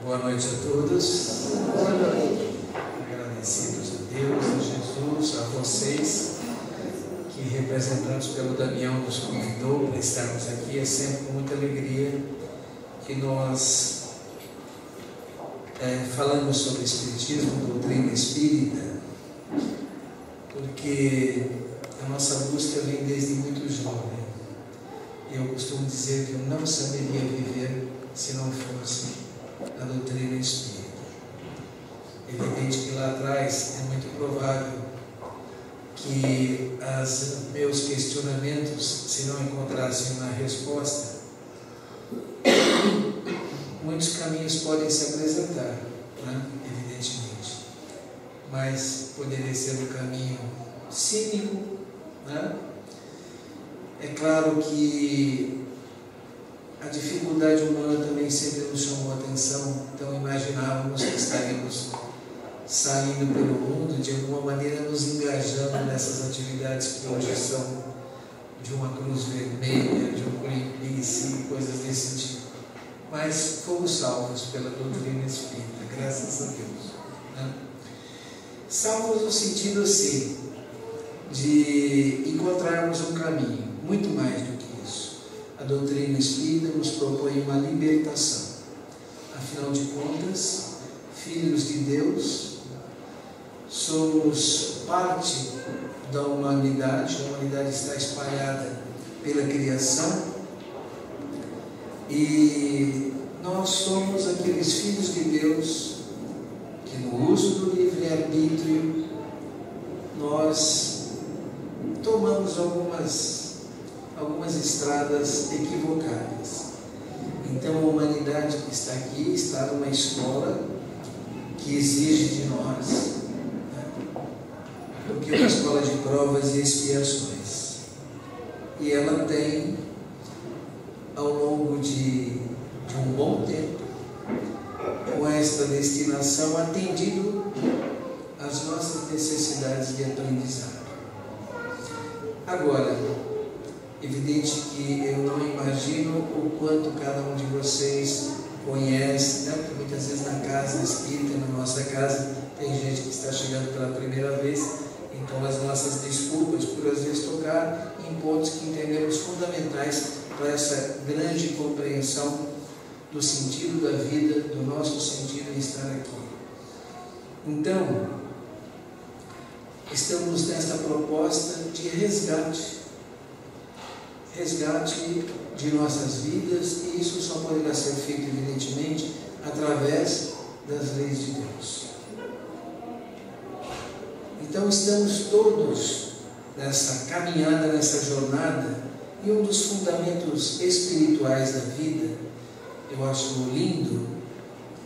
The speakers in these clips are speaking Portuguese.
Boa noite a todos. Boa noite. Agradecidos a Deus, a Jesus, a vocês que, representados pelo Damião, nos convidou para estarmos aqui. É sempre com muita alegria que nós falamos sobre Espiritismo, doutrina espírita, porque a nossa busca vem desde muito jovem. Eu costumo dizer que eu não saberia viver se não fosse a doutrina espírita. Evidente que lá atrás é muito provável que meus questionamentos, se não encontrassem uma resposta, muitos caminhos podem se apresentar, né? Evidentemente, mas poderia ser um caminho cínico, né? É claro que a dificuldade humana também sempre nos chamou a atenção, então imaginávamos que estaríamos saindo pelo mundo, de alguma maneira nos engajando nessas atividades que hoje são de uma cruz vermelha, de um Greenpeace, coisas desse tipo. Mas fomos salvos pela doutrina espírita, graças a Deus, né? Salvos no sentido assim, de encontrarmos um caminho, muito mais do que isso. A doutrina espírita nos propõe uma libertação. Afinal de contas, filhos de Deus, somos parte da humanidade, a humanidade está espalhada pela criação e nós somos aqueles filhos de Deus que, no uso do livre-arbítrio, nós tomamos algumas estradas equivocadas. Então a humanidade que está aqui está numa escola que exige de nós, né, do que uma escola de provas e expiações. E ela tem, ao longo de um bom tempo, com esta destinação, atendido às nossas necessidades de aprendizado. Agora, evidente que eu não imagino o quanto cada um de vocês conhece, né? Porque muitas vezes na casa espírita, na nossa casa, tem gente que está chegando pela primeira vez, então as nossas desculpas por às vezes tocar em pontos que entendemos fundamentais para essa grande compreensão do sentido da vida, do nosso sentido em estar aqui. Então, estamos nesta proposta de resgate de nossas vidas, e isso só poderá ser feito, evidentemente, através das leis de Deus. Então, estamos todos nessa caminhada, nessa jornada, e um dos fundamentos espirituais da vida, eu acho lindo,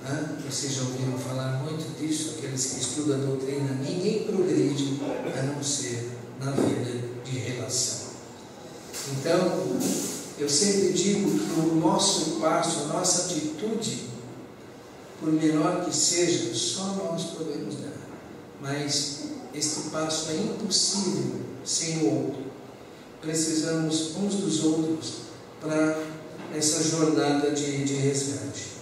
né? Vocês já ouviram falar muito disso, aqueles que estudam a doutrina, ninguém progride a não ser na vida de relação. Então, eu sempre digo que o nosso passo, a nossa atitude, por menor que seja, só nós podemos dar. Mas este passo é impossível sem o outro. Precisamos uns dos outros para essa jornada de resgate.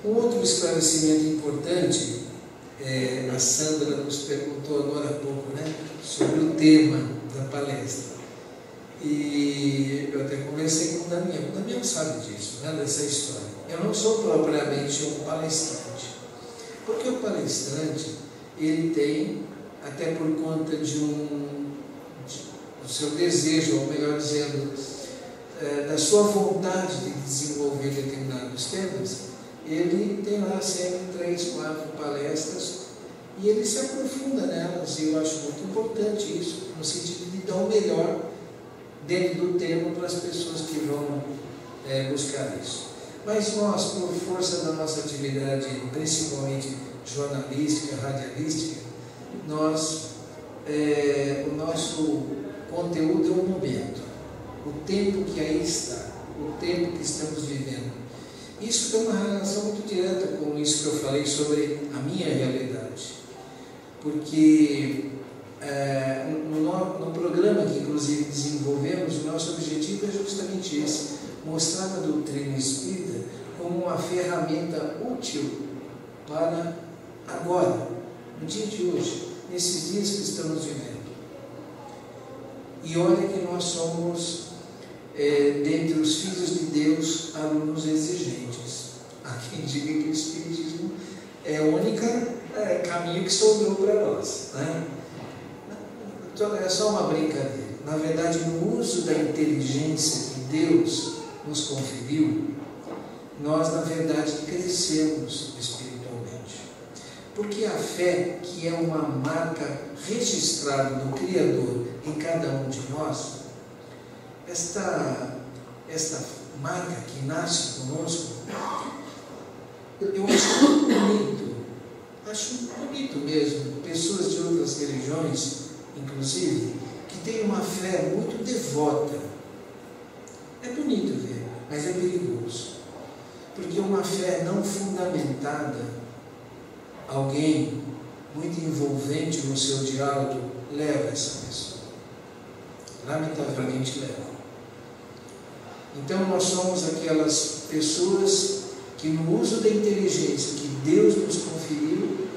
Um outro esclarecimento importante, a Sandra nos perguntou agora há pouco, né, sobre o tema da palestra. E eu até conversei com o Damião. O Damião sabe disso, né, dessa história. Eu não sou propriamente um palestrante, porque o palestrante, ele tem, até por conta do seu desejo, ou melhor dizendo, da sua vontade de desenvolver determinados temas, ele tem lá sempre 3, 4 palestras e ele se aprofunda nelas, e eu acho muito importante isso, no sentido de dar o melhor dentro do tema para as pessoas que vão buscar isso. Mas nós, por força da nossa atividade, principalmente jornalística, radialística, o nosso conteúdo é o momento, o tempo que aí está, o tempo que estamos vivendo. Isso tem uma relação muito direta com isso que eu falei sobre a minha realidade. Porque no programa que inclusive desenvolvemos, o nosso objetivo é justamente esse, mostrar a doutrina espírita como como uma ferramenta útil para agora, no dia de hoje, nesses dias que estamos vivendo. E olha que nós somos, dentre os filhos de Deus, alunos exigentes. Há quem diga que o Espiritismo é o único caminho que sobrou para nós, né? Então, é só uma brincadeira. Na verdade, no uso da inteligência que Deus nos conferiu, nós, na verdade, crescemos espiritualmente. Porque a fé, que é uma marca registrada do Criador em cada um de nós, esta marca que nasce conosco, eu acho bonito mesmo, pessoas de outras religiões, inclusive, que têm uma fé muito devota. É bonito ver, mas é perigoso. Porque uma fé não fundamentada, alguém muito envolvente no seu diálogo, leva essa pessoa. Lamentavelmente leva. Então nós somos aquelas pessoas que no uso da inteligência que Deus nos conferiu,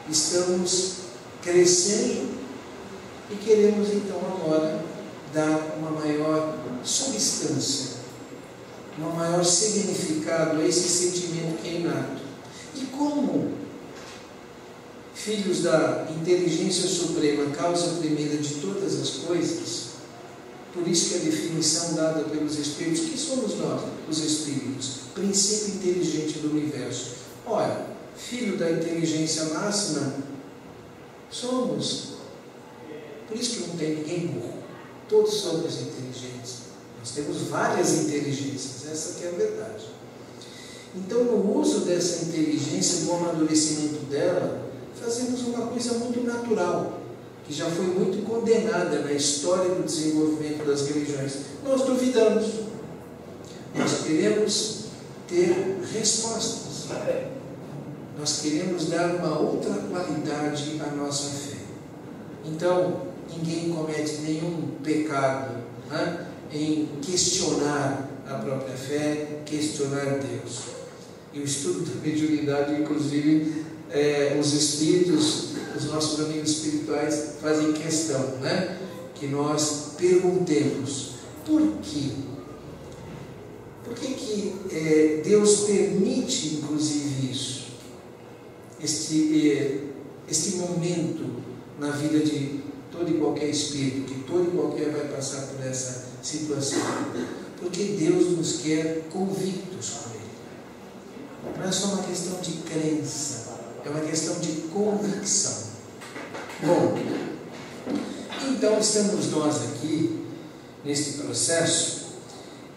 estamos crescendo e queremos então agora dar uma maior substância, um maior significado a esse sentimento que é inato. E como filhos da inteligência suprema, causa primeira de todas as coisas, por isso que a definição dada pelos Espíritos, que somos nós, os Espíritos, princípio inteligente do universo. Ora, filho da inteligência máxima, somos. Por isso que não tem ninguém burro. Todos somos inteligentes. Nós temos várias inteligências, essa que é a verdade. Então, no uso dessa inteligência, no amadurecimento dela, fazemos uma coisa muito natural, que já foi muito condenada na história do desenvolvimento das religiões. Nós duvidamos. Nós queremos ter respostas. Nós queremos dar uma outra qualidade à nossa fé. Então, ninguém comete nenhum pecado, né, em questionar a própria fé, questionar Deus. E o estudo da mediunidade, inclusive, os espíritos, os nossos amigos espirituais fazem questão, né, que nós perguntemos por quê? Por que Deus permite, inclusive, isso? Este momento na vida de todo e qualquer espírito, que todo e qualquer vai passar por essa situação. Porque Deus nos quer convictos com Ele. Não é só uma questão de crença, é uma questão de convicção. Bom, então estamos nós aqui, neste processo,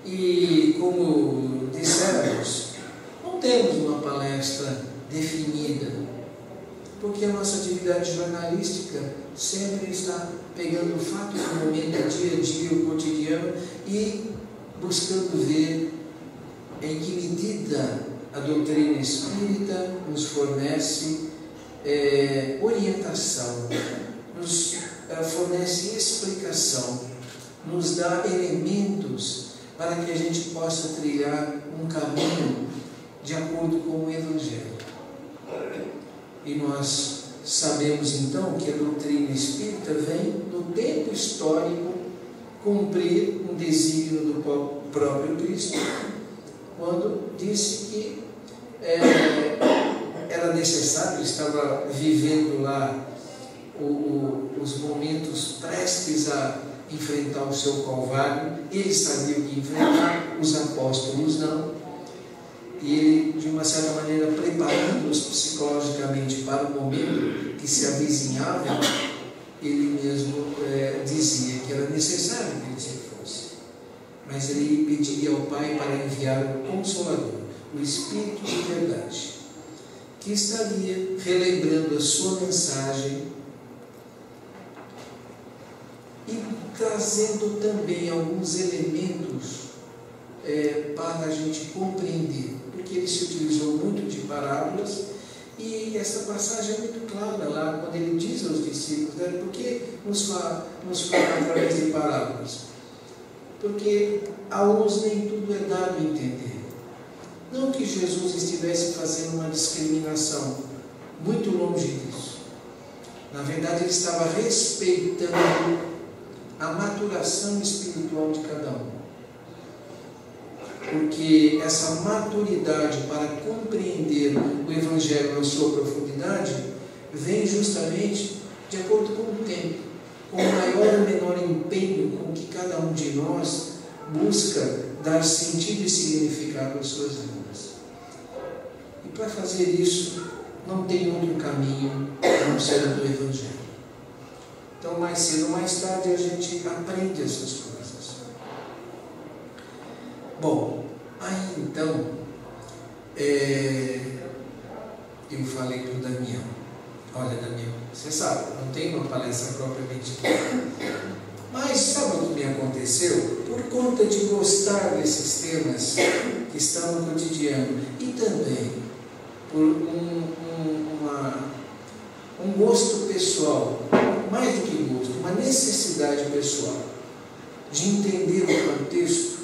e como dissemos, não temos uma palestra definida, porque a nossa atividade jornalística sempre está pegando o fato do momento, dia a dia, o cotidiano, e buscando ver em que medida a doutrina espírita nos fornece orientação, nos fornece explicação, nos dá elementos para que a gente possa trilhar um caminho de acordo com o Evangelho. E nós sabemos então que a doutrina espírita vem no tempo histórico cumprir um desígnio do próprio Cristo, quando disse que era necessário, estava vivendo lá os momentos prestes a enfrentar o seu Calvário. Ele sabia o que enfrentar, os apóstolos não. E ele, de uma certa maneira, preparando-os psicologicamente para o momento que se avizinhava, ele mesmo dizia que era necessário que ele se fosse. Mas ele pediria ao Pai para enviar o Consolador, o Espírito de verdade, que estaria relembrando a sua mensagem e trazendo também alguns elementos para a gente compreender, porque ele se utilizou muito de parábolas, e essa passagem é muito clara lá, quando ele diz aos discípulos, né, por que nos fala através de parábolas? Porque a uns nem tudo é dado a entender. Não que Jesus estivesse fazendo uma discriminação, muito longe disso. Na verdade, ele estava respeitando a maturação espiritual de cada um. Porque essa maturidade para compreender o Evangelho na sua profundidade vem justamente de acordo com o tempo, com o maior ou menor empenho com que cada um de nós busca dar sentido e significado às suas vidas. E para fazer isso, não tem outro caminho a não ser o do Evangelho. Então, mais cedo ou mais tarde, a gente aprende essas coisas. Bom, aí então, eu falei para o Damião: olha, Damião, você sabe, não tem uma palestra propriamente dita. Mas sabe o que me aconteceu? Por conta de gostar desses temas que estão no cotidiano e também por um gosto pessoal, mais do que gosto, uma necessidade pessoal de entender o contexto.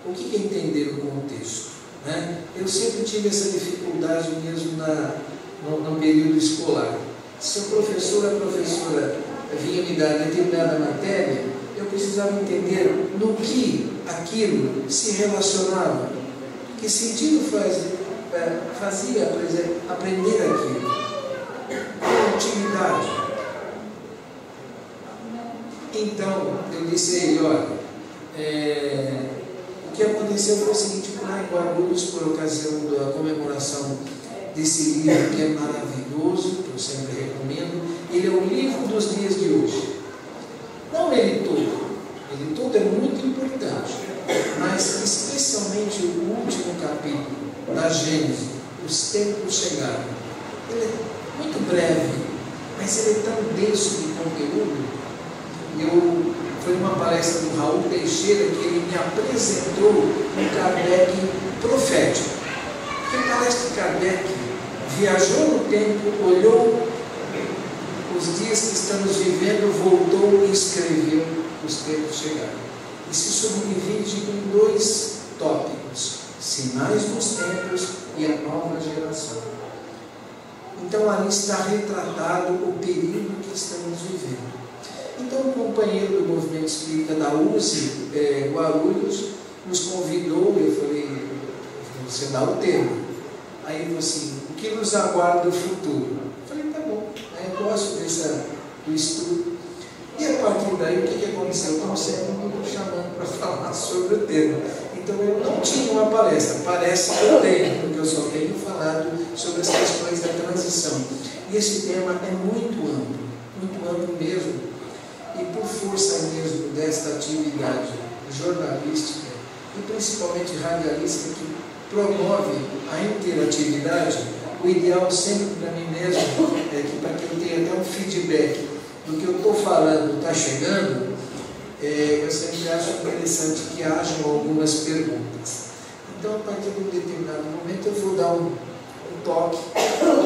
O que é entender o contexto? Né? Eu sempre tive essa dificuldade mesmo no período escolar. Se a professora vinha me dar determinada matéria, eu precisava entender no que aquilo se relacionava, que sentido fazia, por exemplo, aprender aquilo, com utilidade. Então, eu disse a ele: olha, o que aconteceu foi o seguinte: lá em Guarulhos, por ocasião da comemoração desse livro que é maravilhoso, que eu sempre recomendo, ele é o livro dos dias de hoje. Não ele todo é muito importante, mas especialmente o último capítulo da Gênesis, os tempos chegaram. Ele é muito breve, mas ele é tão denso de conteúdo. Foi uma palestra do Raul Teixeira que ele me apresentou um Kardec profético. Porque parece que Kardec viajou no tempo, olhou os dias que estamos vivendo, voltou e escreveu os tempos chegaram. E se subdivide em 2 tópicos: sinais dos tempos e a nova geração. Então ali está retratado o período que estamos vivendo. Então, um companheiro do movimento espírita da USE, Guarulhos, nos convidou. Eu falei: você dá o tema. Aí ele falou assim: o que nos aguarda no futuro? Eu falei: tá bom, eu gosto do estudo. E a partir daí, o que aconteceu? Estão sempre me chamando para falar sobre o tema. Então, eu não tinha uma palestra, parece que eu tenho, porque eu só tenho falado sobre as questões da transição. E esse tema é muito amplo mesmo. E por força mesmo desta atividade jornalística e principalmente radialística que promove a interatividade, o ideal sempre para mim mesmo é que, para quem tem até um feedback do que eu estou falando está chegando, eu sempre acho interessante que hajam algumas perguntas. Então, a partir de um determinado momento, eu vou dar um toque,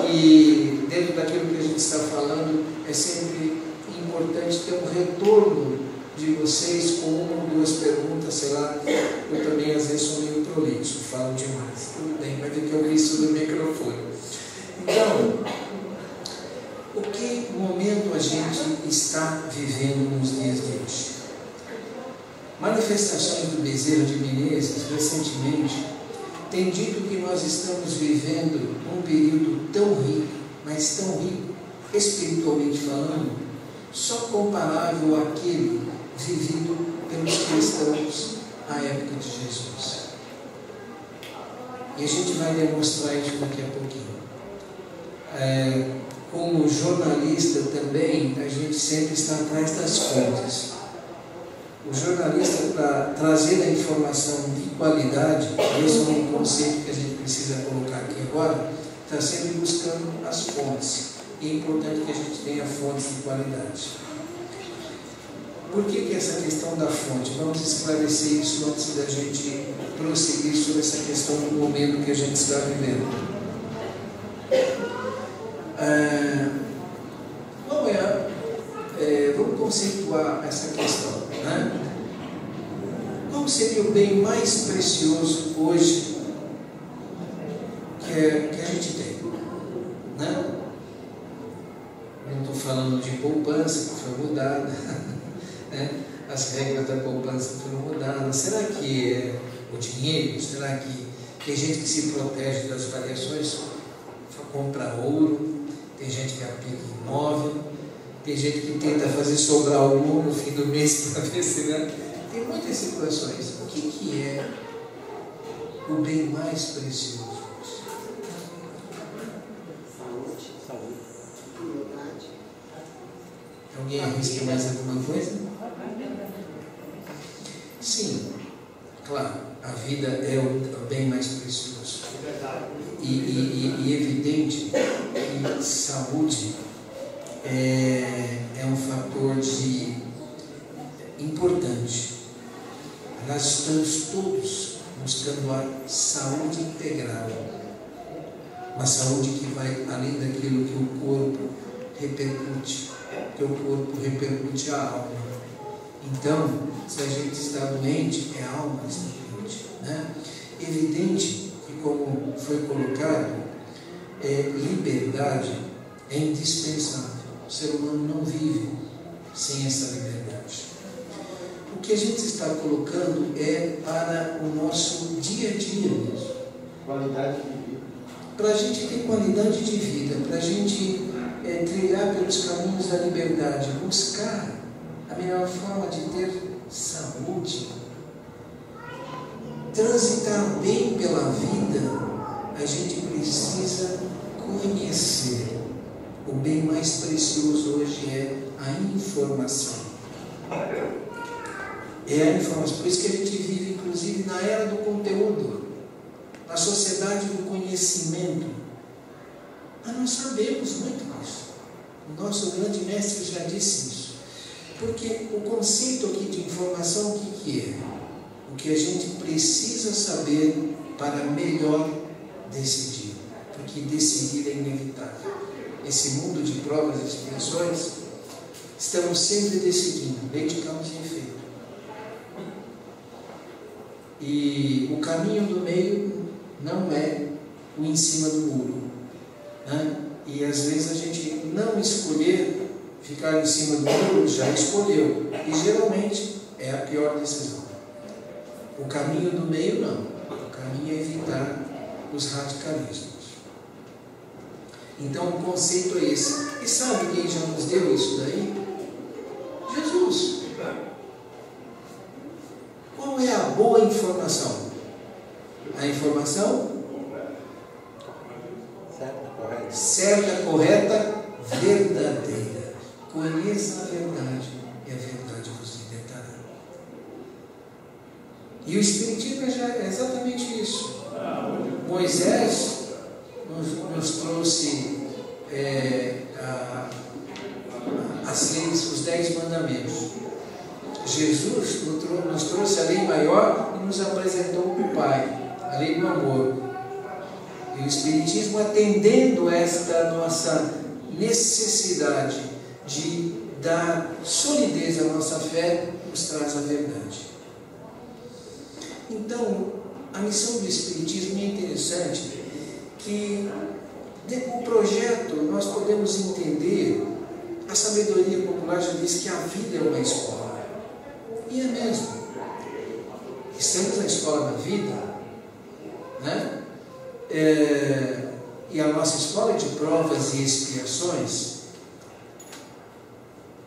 e dentro daquilo que a gente está falando, é sempre importante ter um retorno de vocês com 1 ou 2 perguntas, sei lá. Eu também às vezes sou meio prolixo, falo demais. Tudo bem, vai ter que ouvir isso do microfone. Então, o que momento a gente está vivendo nos dias de hoje? Manifestações do Bezerra de Menezes, recentemente, tem dito que nós estamos vivendo um período tão rico, mas tão rico, espiritualmente falando, só comparável àquele vivido pelos cristãos à época de Jesus. E a gente vai demonstrar isso daqui a pouquinho. Como jornalista também, a gente sempre está atrás das fontes. O jornalista, para trazer a informação de qualidade, esse é um conceito que a gente precisa colocar aqui agora, está sempre buscando as fontes. E é importante que a gente tenha fontes de qualidade. Por que essa questão da fonte? Vamos esclarecer isso antes da gente prosseguir sobre essa questão do momento que a gente está vivendo. Vamos conceituar essa questão, né? Qual seria o bem mais precioso hoje que a gente tem? Né? Eu não estou falando de poupança que foi mudada, né? As regras da poupança foram mudadas. Será que é o dinheiro? Será que tem gente que se protege das variações, compra ouro, tem gente que aplica imóvel, tem gente que tenta fazer sobrar o ouro no fim do mês para ver se... Né? Tem muitas situações. O que é o bem mais precioso? Saúde. Alguém arrisca mais alguma coisa? Sim, claro, a vida é o bem mais precioso. E evidente que saúde é um fator importante. Nós estamos todos buscando a saúde integral, uma saúde que vai além daquilo que o corpo repercute, que o corpo repercute a alma. Então, se a gente está doente, é a alma que está doente, né? Evidente que, como foi colocado, liberdade é indispensável. O ser humano não vive sem essa liberdade. O que a gente está colocando é para o nosso dia a dia mesmo. Qualidade de vida. Para a gente ter qualidade de vida, para a gente trilhar pelos caminhos da liberdade, buscar a melhor forma de ter saúde, transitar bem pela vida, a gente precisa conhecer. O bem mais precioso hoje é a informação. É a informação. Por isso que a gente vive, inclusive, na era do conteúdo, na sociedade do conhecimento. Mas nós sabemos muito disso. O nosso grande mestre já disse isso. Porque o conceito aqui de informação, o que é? O que a gente precisa saber para melhor decidir. Porque decidir é inevitável. Esse mundo de provas e expiações, estamos sempre decidindo, lei de causa e efeito. E o caminho do meio não é o em cima do muro, né? E às vezes a gente não escolher ficar em cima do muro, já escolheu, e geralmente é a pior decisão. O caminho do meio não, o caminho é evitar os radicalismos. Então o conceito é esse. E sabe quem já nos deu isso daí? Jesus. Qual é a boa informação? A informação certa, correta, verdadeira. Conheça a verdade e a verdade vos libertará. E o Espiritismo é exatamente isso. Moisés nos trouxe as leis, os 10 mandamentos. Jesus nos trouxe a lei maior e nos apresentou o Pai, a lei do amor. E o Espiritismo, atendendo esta nossa necessidade de dar solidez à nossa fé, nos traz a verdade. Então, a missão do Espiritismo é interessante, que com o projeto nós podemos entender, a sabedoria popular já diz que a vida é uma escola. E é mesmo. Estamos na escola da vida, né? E a nossa escola é de provas e expiações.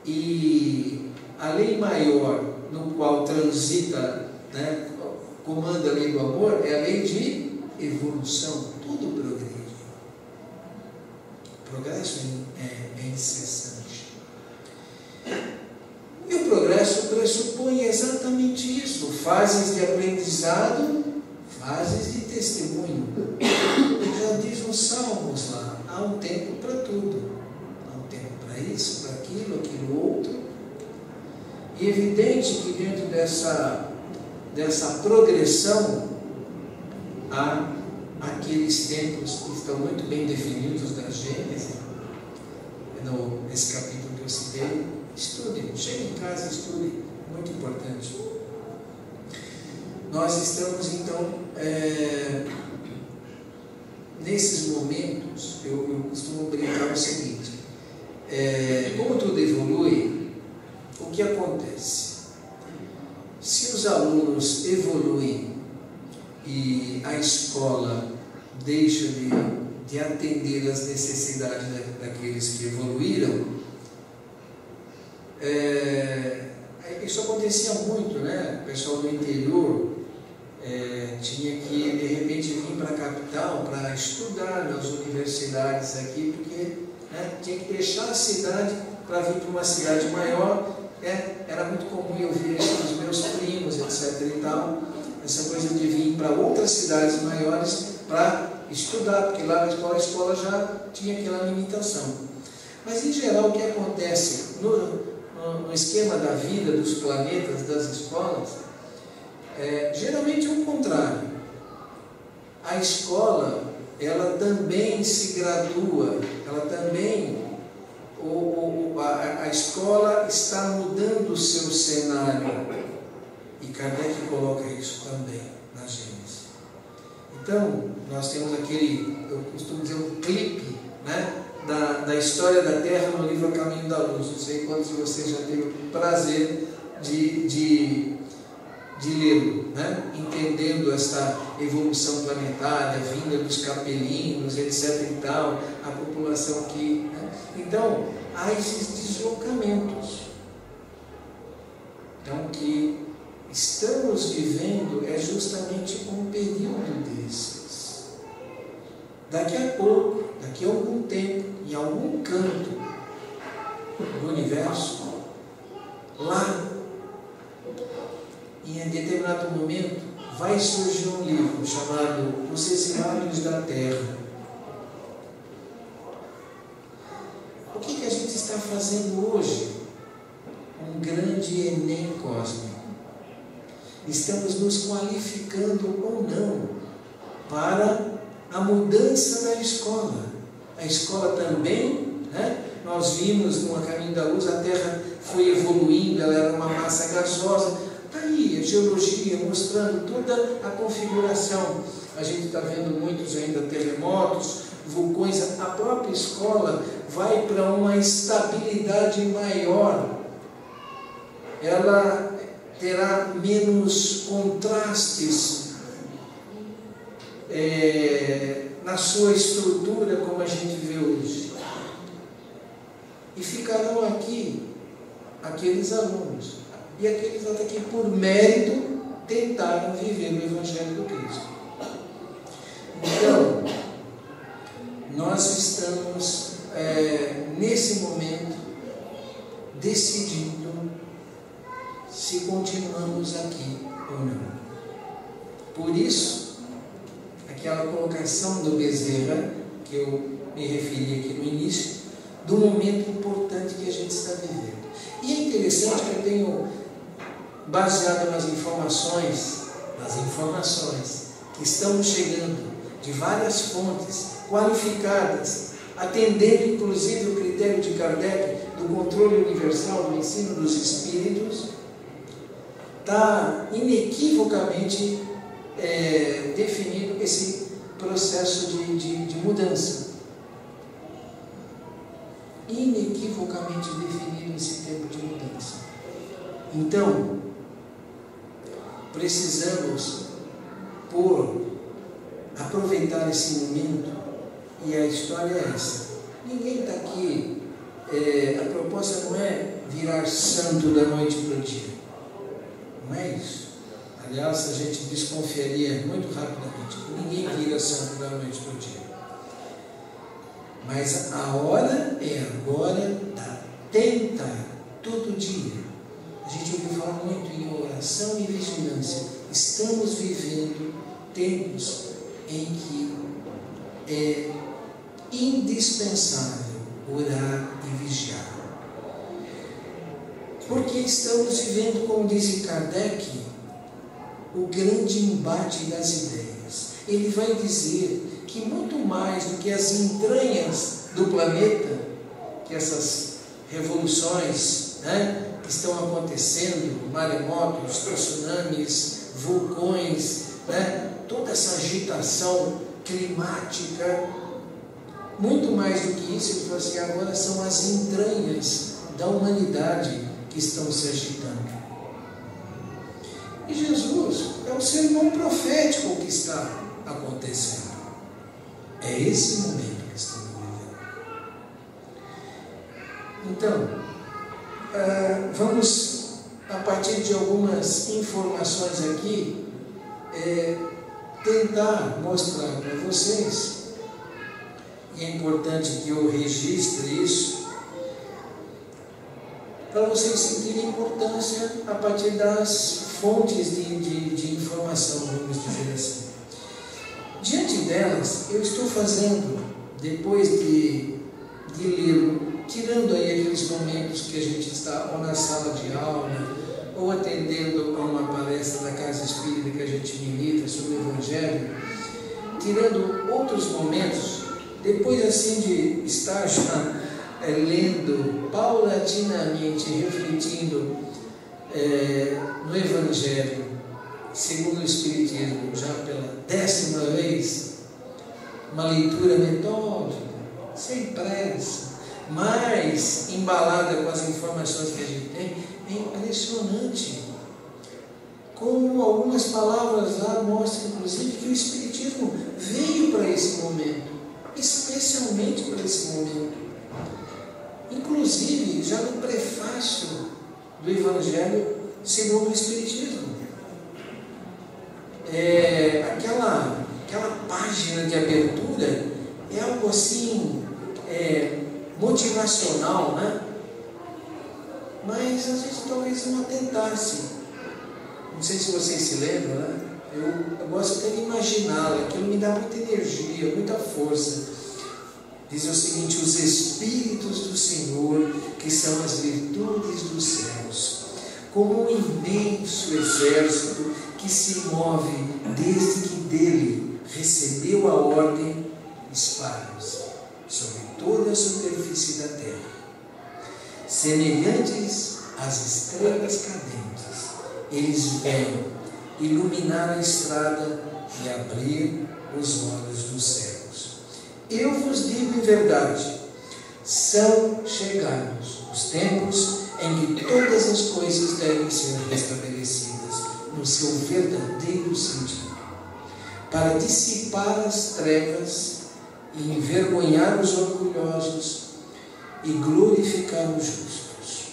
E a lei maior no qual transita, né, comanda a lei do amor, é a lei de evolução. Tudo progride. O progresso é incessante. E o progresso pressupõe exatamente isso: fases de aprendizado, fases de testemunho. Já diz nos Salmos lá, há um tempo para tudo. Há um tempo para isso, para aquilo, aquilo outro. E é evidente que dentro dessa progressão há aqueles tempos que estão muito bem definidos da Gênesis. Nesse capítulo que eu citei, estude, chegue em casa e estude, muito importante. nós estamos então, nesses momentos, eu costumo brincar o seguinte, como tudo evolui, o que acontece? Se os alunos evoluem e a escola deixa de atender as necessidades daqueles que evoluíram, isso acontecia muito, né? O pessoal do interior tinha que de repente vir para a capital para estudar nas universidades aqui, porque tinha que deixar a cidade para vir para uma cidade maior. Era muito comum eu ver isso dos meus primos, etc. e tal, essa coisa de vir para outras cidades maiores para estudar, porque lá na escola já tinha aquela limitação. Mas em geral o que acontece no esquema da vida, dos planetas, das escolas, geralmente é o contrário. A escola, ela também se gradua, ela também, a escola está mudando o seu cenário, e Kardec coloca isso também na Gênesis. Então, nós temos aquele, eu costumo dizer, um clipe, né, da história da Terra no livro A Caminho da Luz. Não sei quantos de vocês já teve o prazer de lê-lo, né? Entendendo essa evolução planetária, a vinda dos capelinos, etc. e tal, a população aqui, né? Então, há esses deslocamentos. Então, o que estamos vivendo é justamente um período desses. Daqui a pouco, daqui a algum tempo, em algum canto do universo, lá, em determinado momento, vai surgir um livro chamado Os Exilados da Terra. O que a gente está fazendo hoje? Um grande Enem cósmico. Estamos nos qualificando ou não para a mudança da escola. A escola também, né? Nós vimos no Caminho da Luz, a Terra foi evoluindo, ela era uma massa gasosa. Está aí a geologia mostrando toda a configuração. A gente está vendo muitos ainda terremotos, vulcões. A própria escola vai para uma estabilidade maior. Ela terá menos contrastes na sua estrutura, como a gente vê hoje. E ficarão aqui aqueles alunos. E aqueles até que, por mérito, tentaram viver o Evangelho do Cristo. Então, nós estamos, nesse momento, decidindo se continuamos aqui ou não. Por isso, aquela colocação do Bezerra, que eu me referi aqui no início, do momento importante que a gente está vivendo. E é interessante que eu tenho, baseado nas informações que estão chegando de várias fontes qualificadas, atendendo inclusive o critério de Kardec do controle universal do ensino dos espíritos, está inequivocamente definido esse processo de mudança. Inequivocamente definido esse tempo de mudança. Então, precisamos aproveitar esse momento, e a história é essa. Ninguém está aqui, a proposta não é virar santo da noite para o dia. Não é isso. Aliás, a gente desconfiaria muito rapidamente. Ninguém vira santo da noite para o dia. Mas a hora é agora da tentar, todo dia. A gente ouviu falar muito em oração e vigilância. Estamos vivendo tempos em que é indispensável orar e vigiar. Porque estamos vivendo, como diz Kardec, o grande embate das ideias. Ele vai dizer que muito mais do que as entranhas do planeta, que essas revoluções, né, que estão acontecendo, maremotos, tsunamis, vulcões, né? Toda essa agitação climática. Muito mais do que isso, ele falou assim, agora são as entranhas da humanidade que estão se agitando. E Jesus é o sermão profético que está acontecendo. É esse momento que estamos vivendo. Então, vamos, a partir de algumas informações aqui, tentar mostrar para vocês, e é importante que eu registre isso, para vocês sentirem importância a partir das fontes de informação, vamos dizer assim. Diante delas, eu estou fazendo, depois de ler, tirando aí aqueles momentos que a gente está ou na sala de aula, ou atendendo a uma palestra da Casa Espírita que a gente milita sobre o Evangelho, tirando outros momentos, depois assim de estar já lendo paulatinamente, refletindo no Evangelho segundo o Espiritismo, já pela 10ª vez, uma leitura metódica, sem pressa, mas embalada com as informações que a gente tem, é impressionante como algumas palavras lá mostram, inclusive, que o Espiritismo veio para esse momento, especialmente para esse momento. Inclusive, já no prefácio do Evangelho segundo o Espiritismo. Aquela página de abertura é algo assim, motivacional, né? Mas a gente talvez não atentasse. Não sei se vocês se lembram, né? Eu gosto até de imaginá-la, aquilo me dá muita energia, muita força. Diz o seguinte: os Espíritos do Senhor, que são as virtudes dos céus, como um imenso exército que se move desde que dele recebeu a ordem, espalham-se sobre toda a superfície da terra, semelhantes às estrelas cadentes. Eles vêm iluminar a estrada e abrir os olhos dos cegos. Eu vos digo em verdade, são chegados os tempos em que todas as coisas devem ser restabelecidas no seu verdadeiro sentido, para dissipar as trevas e envergonhar os orgulhosos e glorificar os justos.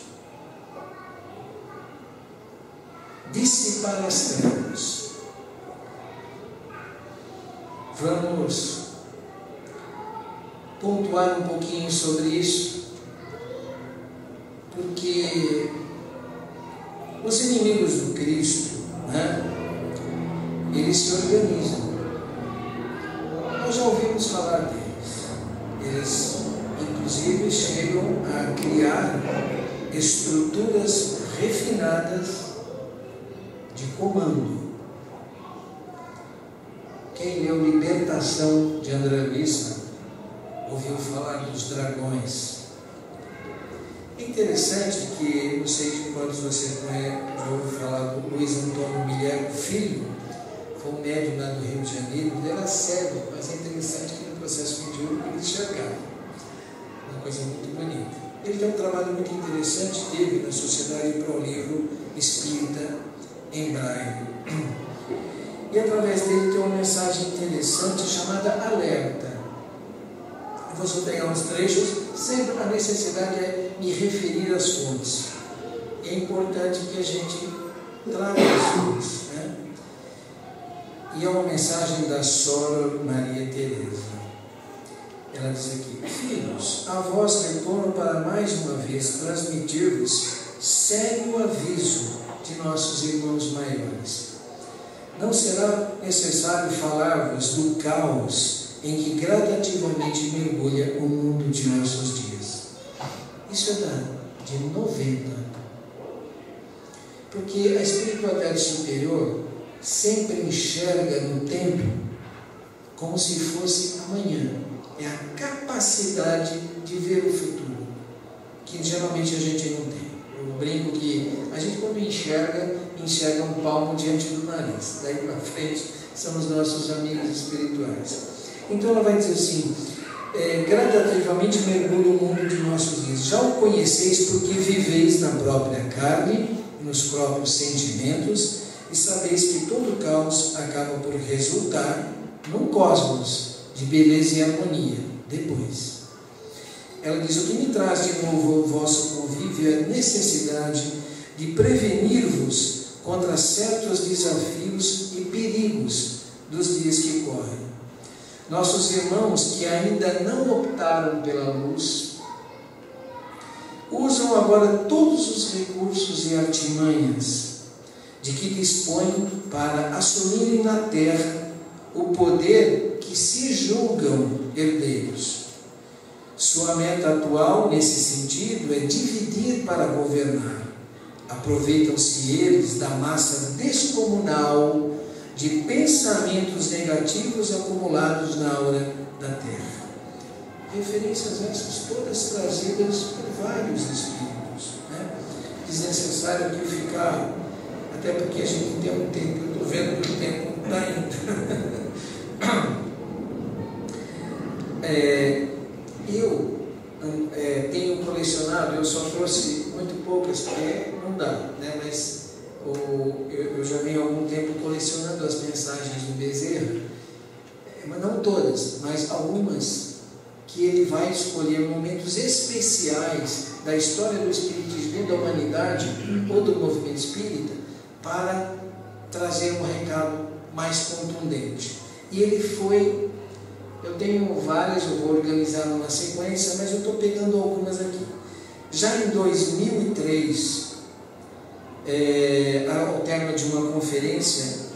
Dissipar as trevas. Vamos pontuar um pouquinho sobre isso, porque os inimigos do Cristo, né, eles se organizam. Nós já ouvimos falar deles. Eles, inclusive, chegam a criar estruturas refinadas de comando. Quem leu Libertação de André Luiz ouviu falar dos dragões. É interessante que, não sei de quantos você já ouviu falar do Luiz Antônio Milheiro Filho, foi um médium lá do Rio de Janeiro. Ele era cego, mas é interessante que no processo mediúnico ele enxergava. Uma coisa muito bonita. Ele tem um trabalho muito interessante, teve na Sociedade Pro Livro Espírita em Braille. E através dele tem uma mensagem interessante chamada Alerta. Eu vou só pegar uns trechos, sempre a necessidade é me referir às fontes. É importante que a gente traga as fontes, né? E é uma mensagem da Sora Maria Teresa. Ela diz aqui: filhos, a vós retorno para mais uma vez transmitir-vos sério aviso de nossos irmãos maiores. Não será necessário falar-vos do caos em que gradativamente mergulha o mundo de nossos dias. Isso é de 90. Porque a espiritualidade superior sempre enxerga no tempo como se fosse amanhã. É a capacidade de ver o futuro, que geralmente a gente não tem. brinco que a gente, quando enxerga um palmo diante do nariz. Daí para frente são os nossos amigos espirituais. Então ela vai dizer assim: gradativamente mergulha o mundo de nossos dias. Já o conheceis porque viveis na própria carne, nos próprios sentimentos, e sabeis que todo caos acaba por resultar num cosmos de beleza e harmonia. Depois, ela diz: o que me traz de novo ao vosso convívio é a necessidade de prevenir-vos contra certos desafios e perigos dos dias que correm. Nossos irmãos que ainda não optaram pela luz usam agora todos os recursos e artimanhas de que dispõem para assumirem na terra o poder que se julgam herdeiros. Sua meta atual, nesse sentido, é dividir para governar. Aproveitam-se eles da massa descomunal de pensamentos negativos acumulados na aura da terra. Referências essas todas trazidas por vários espíritos. Desnecessário aqui ficar, até porque a gente tem um tempo, eu estou vendo que o tempo está indo. Eu tenho colecionado, eu só trouxe muito poucas, porque não dá, mas eu já venho há algum tempo colecionando as mensagens do Bezerra, mas não todas, mas algumas que ele vai escolher momentos especiais da história do Espiritismo e da humanidade ou do movimento espírita para trazer um recado mais contundente. E ele foi, eu tenho várias, eu vou organizar numa sequência, mas eu estou pegando algumas aqui. Já em 2003, ao término de uma conferência,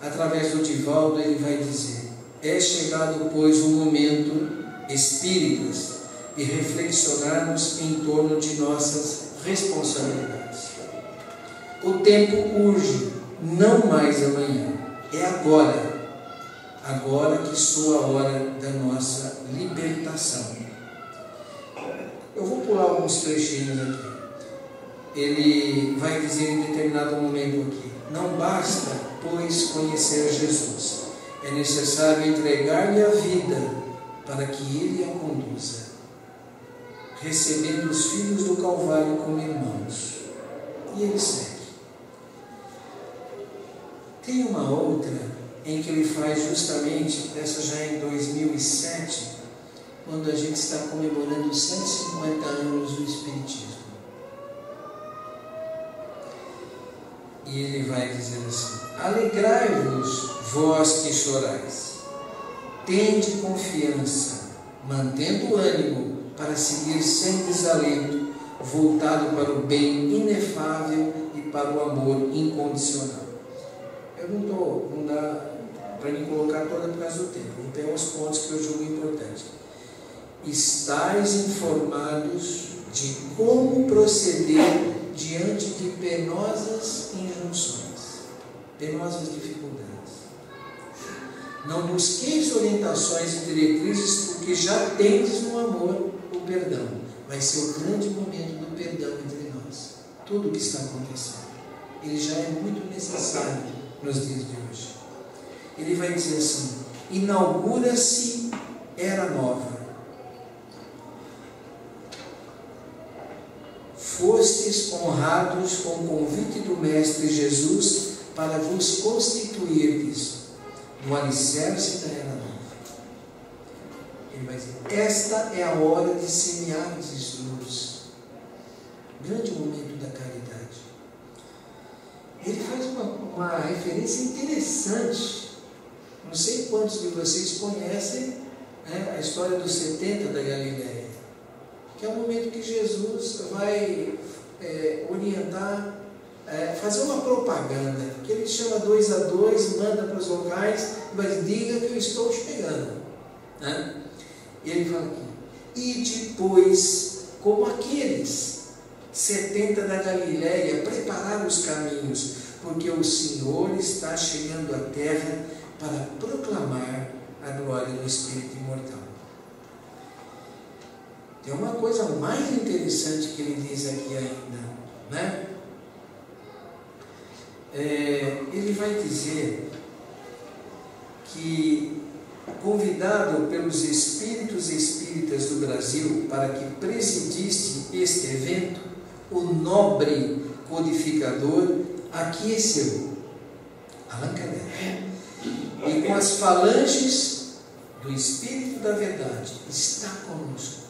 através do Divaldo, ele vai dizer: é chegado, pois, o momento, espíritas, de reflexionarmos em torno de nossas responsabilidades. O tempo urge, não mais amanhã, é agora que soa a hora da nossa libertação. Eu vou pular alguns trechinhos aqui. Ele vai dizer em determinado momento aqui: não basta, pois, conhecer Jesus, é necessário entregar-lhe a vida para que ele a conduza, recebendo os filhos do Calvário como irmãos. E ele segue. Tem uma outra em que ele faz justamente, essa já em 2007, quando a gente está comemorando os 150 anos do Espiritismo. E ele vai dizer assim: alegrai-vos, vós que chorais, tende confiança, mantendo o ânimo para seguir sem desalento, voltado para o bem inefável e para o amor incondicional. Eu não dá para me colocar toda por causa do tempo, vou pegar os pontos que eu julgo importantes. Estais informados de como proceder diante de penosas injunções, penosas dificuldades. Não busqueis orientações e diretrizes, porque já tendes no amor o perdão. Vai ser o grande momento do perdão entre nós. Tudo o que está acontecendo, ele já é muito necessário nos dias de hoje. Ele vai dizer assim: inaugura-se era nova. Fostes honrados com o convite do Mestre Jesus para vos constituirdes no alicerce da era nova. Ele vai dizer: esta é a hora de semeardes luz. Grande momento da caridade. Ele faz uma referência interessante. Não sei quantos de vocês conhecem a história dos 70 da Galileia, que é o momento que Jesus vai orientar, fazer uma propaganda, que ele chama 2 a 2, manda para os locais, mas diga que eu estou chegando. E ele fala aqui: e depois, como aqueles 70 da Galileia, preparar os caminhos, porque o Senhor está chegando à terra para proclamar a glória do Espírito imortal. Tem uma coisa mais interessante que ele diz aqui ainda: né? Ele vai dizer que, convidado pelos espíritos e espíritas do Brasil para que presidisse este evento, o nobre codificador aqueceu, Allan Kardec, e com as falanges do Espírito da Verdade está conosco.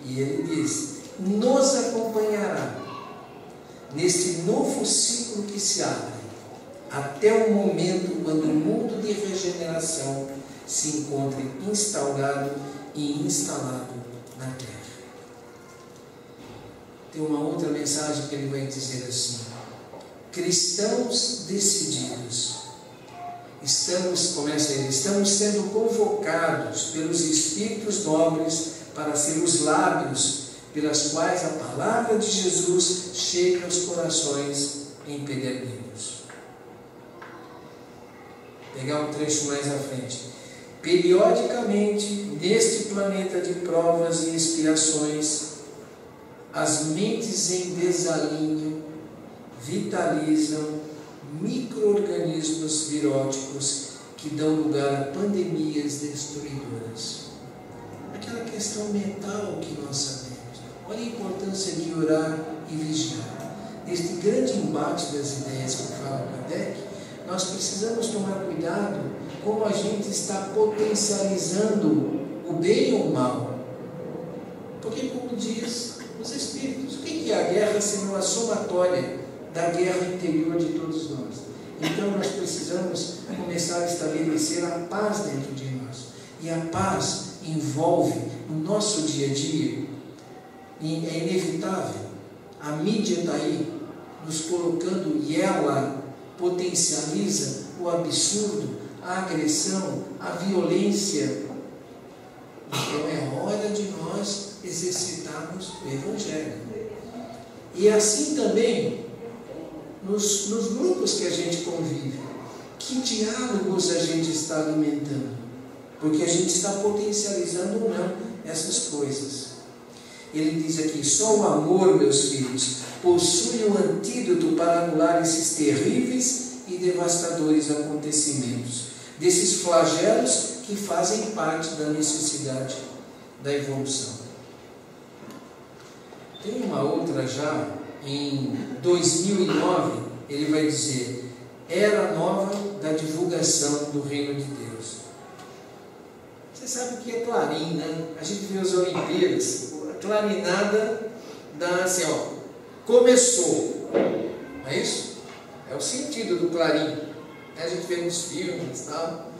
E ele diz: nos acompanhará neste novo ciclo que se abre, até o momento quando o mundo de regeneração se encontre instaurado e instalado na Terra. Tem uma outra mensagem que ele vai dizer assim: cristãos decididos, estamos sendo convocados pelos Espíritos nobres para ser os lábios pelas quais a palavra de Jesus chega aos corações empedernidos. Pegar um trecho mais à frente. Periodicamente, neste planeta de provas e expiações, as mentes em desalinho vitalizam micro-organismos viróticos que dão lugar a pandemias destruidoras. Aquela questão mental que nós sabemos. Olha a importância de orar e vigiar. Neste grande embate das ideias que fala Kardec, nós precisamos tomar cuidado como a gente está potencializando o bem ou o mal. Porque, como diz os Espíritos, o que é a guerra senão a somatória da guerra interior de todos nós? Então nós precisamos começar a estabelecer a paz dentro de nós. E a paz envolve o nosso dia a dia. E é inevitável. A mídia está aí nos colocando, e ela potencializa o absurdo, a agressão, a violência. Então é hora de nós exercitarmos o Evangelho. E assim também nos grupos que a gente convive. Que diálogos a gente está alimentando? Porque a gente está potencializando ou não essas coisas. Ele diz aqui: só o amor, meus filhos, possui um antídoto para anular esses terríveis e devastadores acontecimentos, desses flagelos que fazem parte da necessidade da evolução. Tem uma outra já, em 2009, ele vai dizer: era nova da divulgação do reino de Deus. Você sabe o que é clarim, né? A gente vê as Olimpíadas, a clarinada dá assim, ó, começou, não é isso? É o sentido do clarim. A gente vê nos filmes e tal.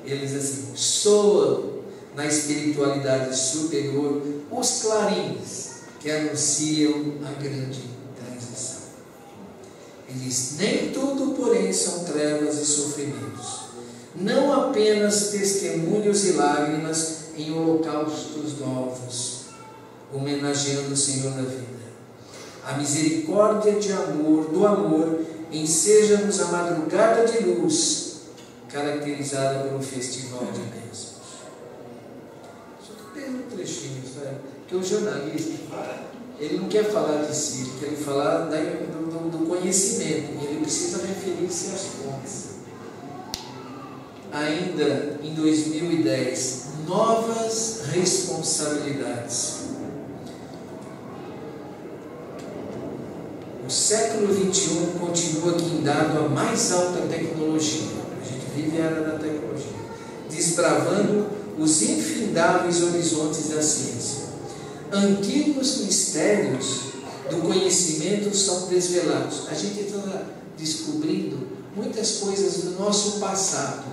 Ele diz assim: soam na espiritualidade superior os clarins que anunciam a grande transição. Ele diz: nem tudo, porém, são trevas e sofrimentos, não apenas testemunhos e lágrimas em holocaustos novos, homenageando o Senhor da vida. A misericórdia do amor enseja-nos a madrugada de luz, caracterizada pelo festival de bênçãos. Só estou pegando um trechinho, sabe? Porque o jornalista, ele não quer falar de si, ele quer falar do conhecimento, e ele precisa referir-se às fontes. Ainda em 2010, novas responsabilidades. O século XXI continua guindado à mais alta tecnologia. A gente vive a era da tecnologia, desbravando os infindáveis horizontes da ciência. Antigos mistérios do conhecimento são desvelados. A gente está descobrindo muitas coisas do nosso passado,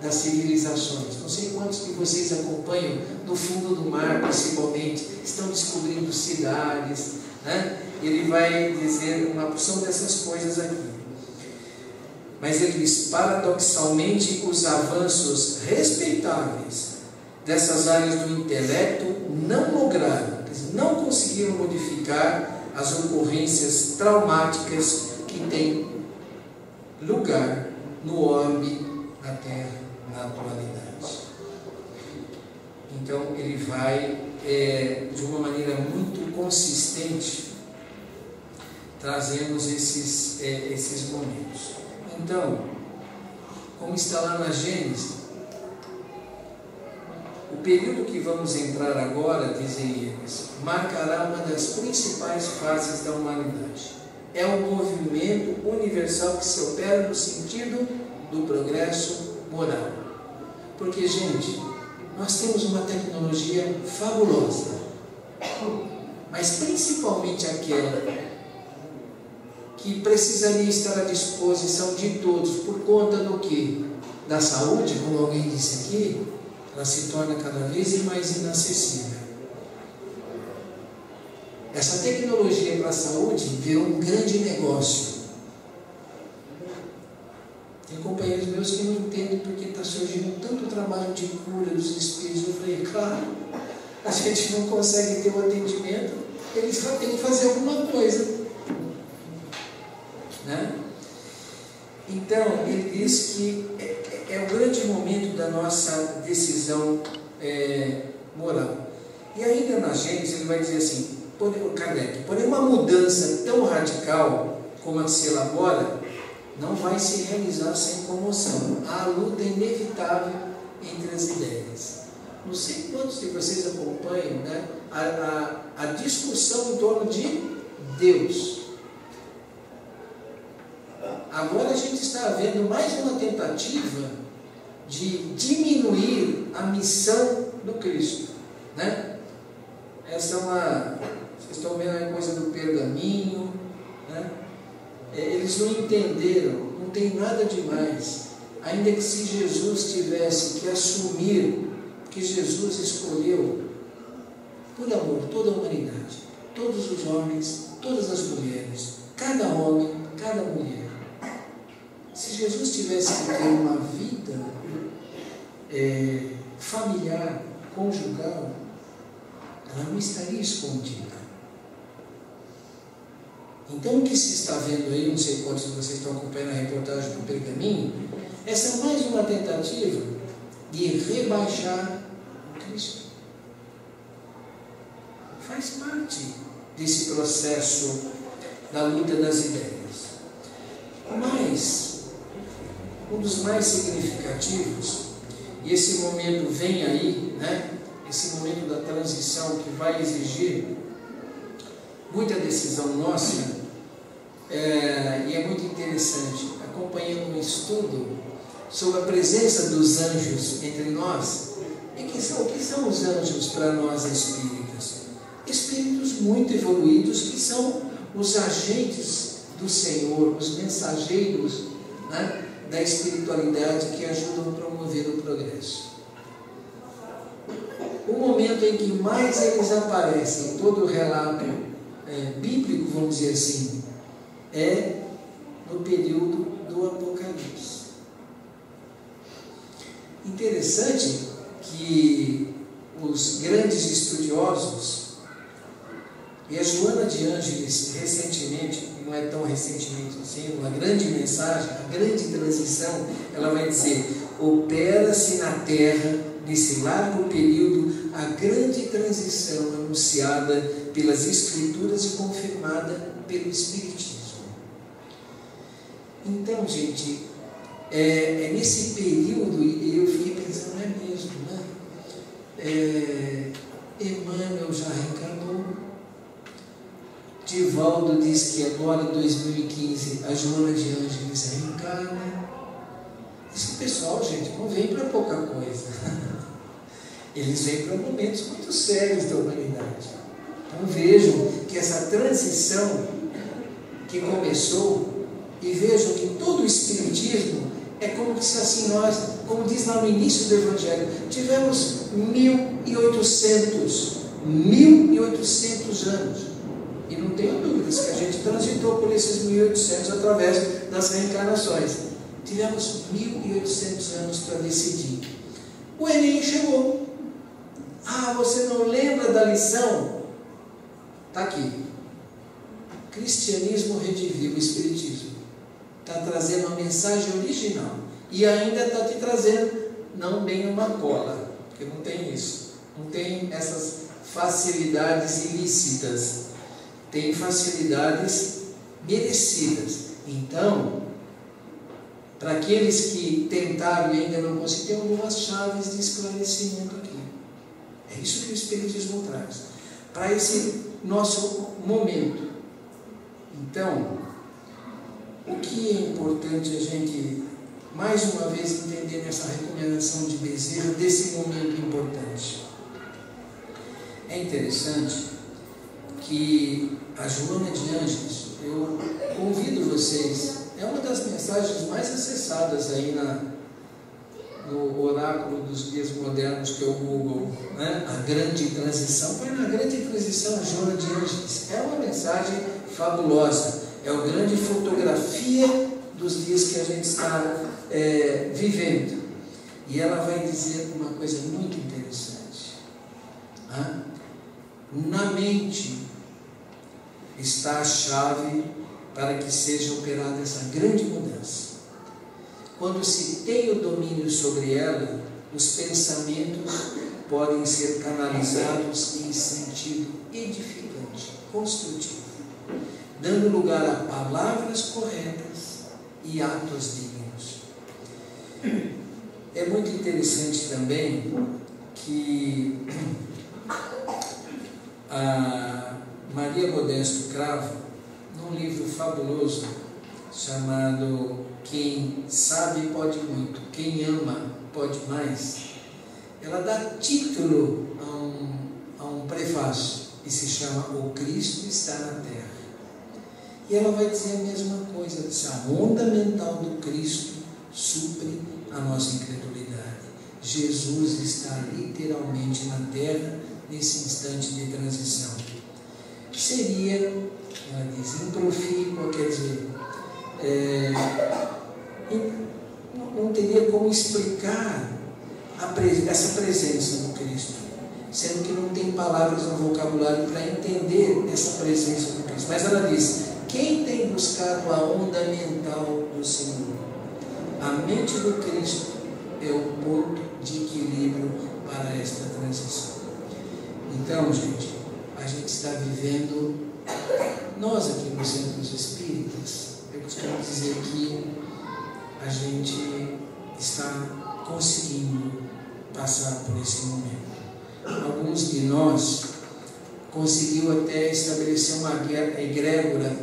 das civilizações. Não sei quantos de vocês acompanham no fundo do mar, principalmente, estão descobrindo cidades, né? Ele vai dizer uma porção dessas coisas aqui. Mas ele diz: paradoxalmente, os avanços respeitáveis dessas áreas do intelecto não lograram, não conseguiram modificar as ocorrências traumáticas que têm lugar no orbe da Terra na atualidade. Então ele vai de uma maneira muito consistente, trazemos esses momentos. Então, como está lá na Gênesis, o período que vamos entrar agora, dizem eles, marcará uma das principais fases da humanidade. É um movimento universal que se opera no sentido do progresso moral. Porque, gente, nós temos uma tecnologia fabulosa, mas principalmente aquela que precisaria estar à disposição de todos, por conta do quê? Da saúde, como alguém disse aqui, ela se torna cada vez mais inacessível. Essa tecnologia para a saúde virou um grande negócio. Tem companheiros meus que não entendem porque está surgindo tanto trabalho de cura dos espíritos. Eu falei, claro, a gente não consegue ter o atendimento, eles só têm que fazer alguma coisa. Né? Então, ele diz que é o grande momento da nossa decisão moral. E ainda na Gênesis ele vai dizer assim, porém uma mudança tão radical como a que se elabora, não vai se realizar sem comoção. Há luta inevitável entre as ideias. Não sei quantos de vocês acompanham, né, a discussão em torno de Deus. Agora a gente está vendo mais uma tentativa de diminuir a missão do Cristo, né? Essa é uma... Vocês estão vendo a coisa do pergaminho, né? Eles não entenderam, não tem nada demais. Ainda que se Jesus tivesse que assumir que Jesus escolheu, por amor, toda a humanidade, todos os homens, todas as mulheres, cada homem, cada mulher. Se Jesus tivesse que ter uma vida familiar, conjugal, ela não estaria escondida. Então, o que se está vendo aí, não sei quantos de vocês estão acompanhando a reportagem do pergaminho, essa é mais uma tentativa de rebaixar o Cristo. Faz parte desse processo da luta das ideias. Mas, um dos mais significativos, e esse momento vem aí, né? Esse momento da transição que vai exigir muita decisão nossa, e é muito interessante. Acompanhando um estudo sobre a presença dos anjos entre nós. E o que são os anjos para nós espíritas? Espíritos muito evoluídos que são os agentes do Senhor, os mensageiros, né, da espiritualidade que ajudam a promover o progresso. O momento em que mais eles aparecem, todo o relato bíblico, vamos dizer assim, é no período do Apocalipse. Interessante que os grandes estudiosos, e a Joana de Ângeles recentemente, não é tão recentemente assim, uma grande mensagem, a grande transição, ela vai dizer, opera-se na Terra, nesse largo período, a grande transição anunciada pelas Escrituras e confirmada pelo Espiritismo. Então, gente, nesse período, e eu fiquei pensando, é mesmo, né? Emmanuel já reencarnou. Divaldo diz que agora, em 2015, a Joana de Ângeles reencarna. Esse pessoal, gente, não vem para pouca coisa. Eles vêm para momentos muito sérios da humanidade. Então vejam que essa transição que começou, e vejam que todo o Espiritismo é como se assim nós, como diz lá no início do Evangelho, tivemos 1800 anos. E não tenho dúvidas que a gente transitou por esses 1800 através das reencarnações. Tivemos 1800 anos para decidir. O Enem chegou. Ah, você não lembra da lição? Está aqui. Cristianismo redivivo, Espiritismo. Está trazendo a mensagem original. E ainda está te trazendo, não bem uma cola, porque não tem isso. Não tem essas facilidades ilícitas, tem facilidades merecidas. Então, para aqueles que tentaram e ainda não conseguiram, tem algumas chaves de esclarecimento aqui. É isso que o Espiritismo traz para esse nosso momento. Então, o que é importante a gente, mais uma vez, entender nessa recomendação de Bezerra, desse momento importante? É interessante que a Joana de Ângeles, eu convido vocês, é uma das mensagens mais acessadas aí no oráculo dos dias modernos, que é o Google, né? A grande transição. Foi na grande transição, a Joana de Ângeles. É uma mensagem fabulosa, é uma grande fotografia dos dias que a gente está vivendo. E ela vai dizer uma coisa muito interessante. Na mente está a chave para que seja operada essa grande mudança. Quando se tem o domínio sobre ela, os pensamentos podem ser canalizados em sentido edificante, construtivo, dando lugar a palavras corretas e atos dignos. É muito interessante também que a Maria Modesto Cravo, num livro fabuloso chamado Quem Sabe Pode Muito, Quem Ama Pode Mais, ela dá título a um prefácio e se chama O Cristo Está na Terra. E ela vai dizer a mesma coisa, diz, a onda mental do Cristo supre a nossa incredulidade. Jesus está literalmente na Terra nesse instante de transição. Seria, ela diz, improfícuo, quer dizer, não teria como explicar essa presença do Cristo, sendo que não tem palavras no vocabulário para entender essa presença do Cristo. Mas ela diz, quem tem buscado a onda mental do Senhor? A mente do Cristo é o ponto de equilíbrio para esta transição. Então, gente, a gente está vivendo, nós aqui nos centros espíritas, eu costumo dizer que a gente está conseguindo passar por esse momento. Alguns de nós conseguiu até estabelecer uma egrégora,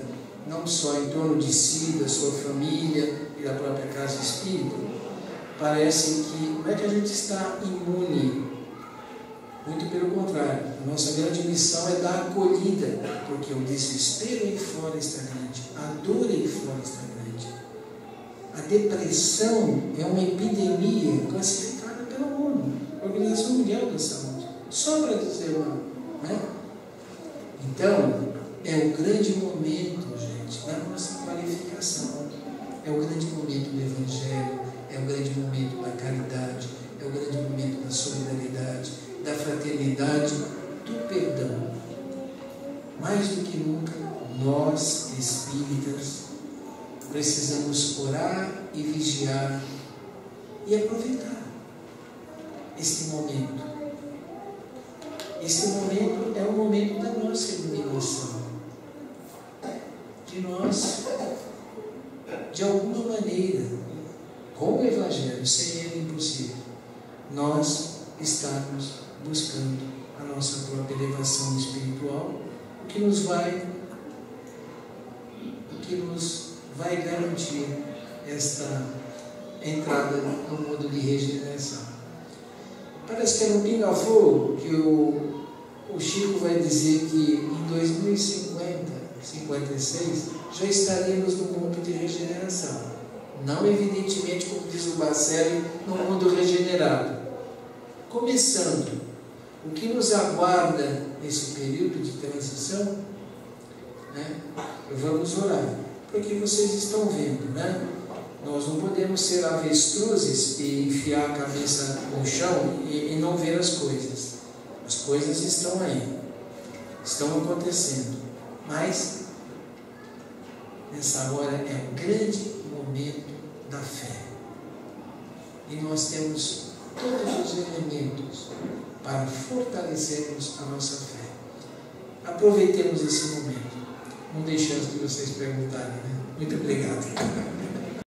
não só em torno de si, da sua família e da própria casa espírita. Parece que não é que a gente está imune, muito pelo contrário, a nossa grande missão é dar acolhida, porque o desespero aí fora está grande, a dor aí fora está grande, a depressão é uma epidemia classificada pela ONU, Organização Mundial da Saúde, só para dizer uma, né? Então, é o grande momento, gente, da nossa qualificação, é o grande momento do Evangelho, é o grande momento da caridade, é o grande momento da solidariedade, da fraternidade, do perdão. Mais do que nunca, nós, espíritas, precisamos orar e vigiar e aproveitar este momento. Este momento é o momento da nossa iluminação, de nós, de alguma maneira, com o Evangelho, sem ele impossível, nós estarmos buscando a nossa própria elevação espiritual, o que nos vai garantir esta entrada no mundo de regeneração. Parece que é no pinga-fogo que o Chico vai dizer que em 2050, 56, já estaríamos no mundo de regeneração. Não evidentemente, como diz o Bacelli, no mundo regenerado. Começando, o que nos aguarda nesse período de transição, né? Vamos orar, porque vocês estão vendo, né? Nós não podemos ser avestruzes e enfiar a cabeça no chão e não ver as coisas. As coisas estão aí, estão acontecendo, mas nessa hora é o grande momento da fé. E nós temos todos os elementos para fortalecermos a nossa fé. Aproveitemos esse momento. Não deixe antes de vocês perguntarem, né? Muito obrigado.